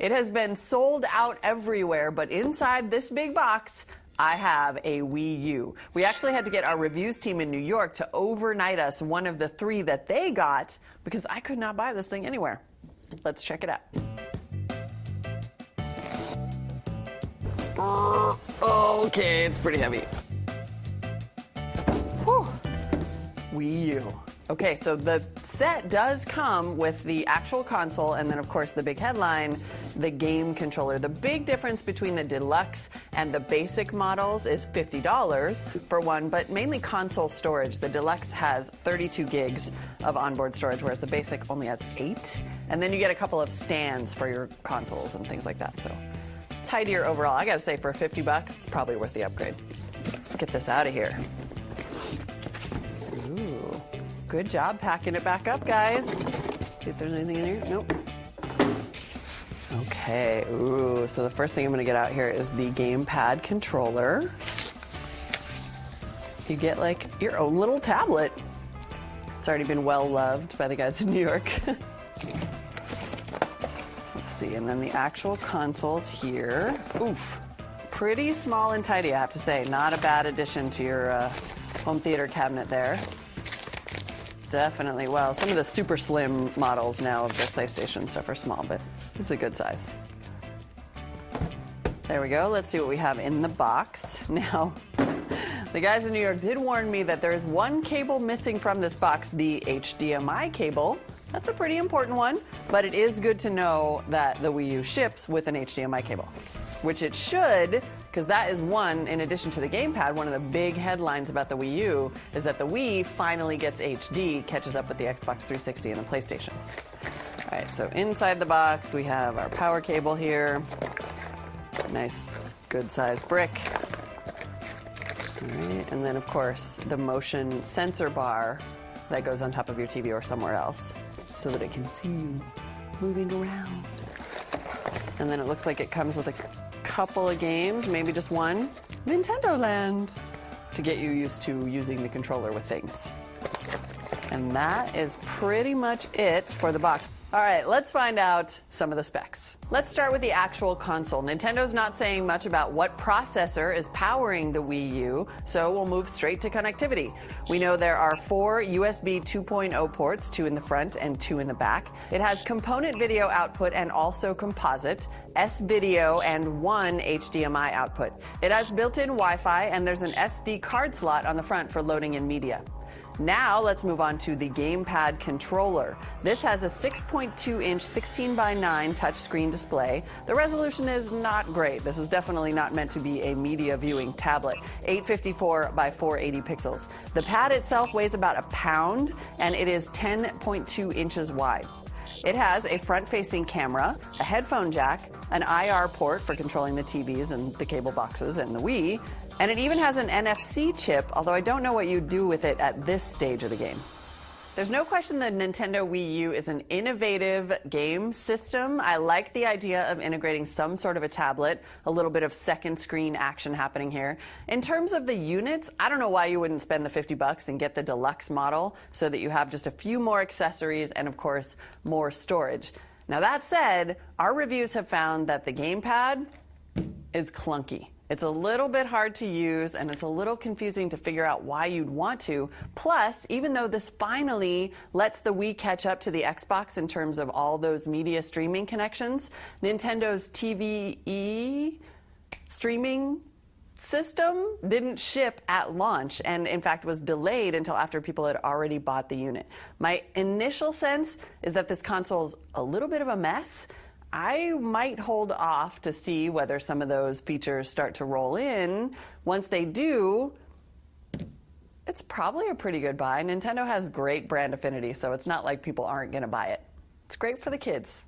It has been sold out everywhere, but inside this big box, I have a Wii U. We actually had to get our reviews team in New York to overnight us one of the 3 that they got because I could not buy this thing anywhere. Let's check it out. Okay, it's pretty heavy. Whew. Wii U. Okay, so the set does come with the actual console and then, of course, the big headline, the game controller. The big difference between the deluxe and the basic models is $50 for one, but mainly console storage. The deluxe has 32 gigs of onboard storage, whereas the basic only has 8. And then you get a couple of stands for your consoles and things like that. So tidier overall. I gotta say, for $50, it's probably worth the upgrade. Let's get this out of here. Ooh. Good job packing it back up, guys. See if there's anything in here. Nope. Okay. Ooh. So the first thing I'm going to get out here is the gamepad controller. You get like your own little tablet. It's already been well loved by the guys in New York. Let's see. And then the actual consoles here. Oof. Pretty small and tidy, I have to say. Not a bad addition to your home theater cabinet there. Definitely. Well, some of the super slim models now of the PlayStation stuff are small, but it's a good size. There we go. Let's see what we have in the box. Now, the guys in New York did warn me that there is one cable missing from this box, the HDMI cable. That's a pretty important one, but it is good to know that the Wii U ships with an HDMI cable, which it should, because that is one, in addition to the gamepad, one of the big headlines about the Wii U is that the Wii finally gets HD, catches up with the Xbox 360 and the PlayStation. All right, so inside the box, we have our power cable here. Nice, good-sized brick. All right, and then, of course, the motion sensor bar that goes on top of your TV or somewhere else so that it can see you moving around. And then it looks like it comes with a couple of games, maybe just one, Nintendo Land, to get you used to using the controller with things. And that is pretty much it for the box. All right, let's find out some of the specs. Let's start with the actual console. Nintendo's not saying much about what processor is powering the Wii U, so we'll move straight to connectivity. We know there are 4 USB 2.0 ports, 2 in the front and 2 in the back. It has component video output and also composite, S-video, and 1 HDMI output. It has built-in Wi-Fi, and there's an SD card slot on the front for loading in media. Now let's move on to the gamepad controller. This has a 6.2-inch 16:9 touchscreen display. The resolution is not great. This is definitely not meant to be a media viewing tablet. 854 by 480 pixels. The pad itself weighs about a pound, and it is 10.2 inches wide. It has a front-facing camera, a headphone jack, an IR port for controlling the TVs and the cable boxes and the Wii, and it even has an NFC chip, although I don't know what you do with it at this stage of the game. There's no question the Nintendo Wii U is an innovative game system. I like the idea of integrating some sort of a tablet, a little bit of second screen action happening here. In terms of the units, I don't know why you wouldn't spend the $50 and get the deluxe model so that you have just a few more accessories and, of course, more storage. Now, that said, our reviews have found that the gamepad is clunky. It's a little bit hard to use, and it's a little confusing to figure out why you'd want to. Plus, even though this finally lets the Wii catch up to the Xbox in terms of all those media streaming connections, Nintendo's TVE streaming system didn't ship at launch, and in fact was delayed until after people had already bought the unit. My initial sense is that this console's a little bit of a mess. I might hold off to see whether some of those features start to roll in. Once they do, it's probably a pretty good buy. Nintendo has great brand affinity, so it's not like people aren't going to buy it. It's great for the kids.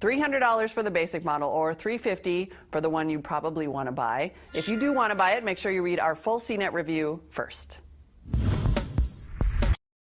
$300 for the basic model, or $350 for the one you probably want to buy. If you do want to buy it, make sure you read our full CNET review first.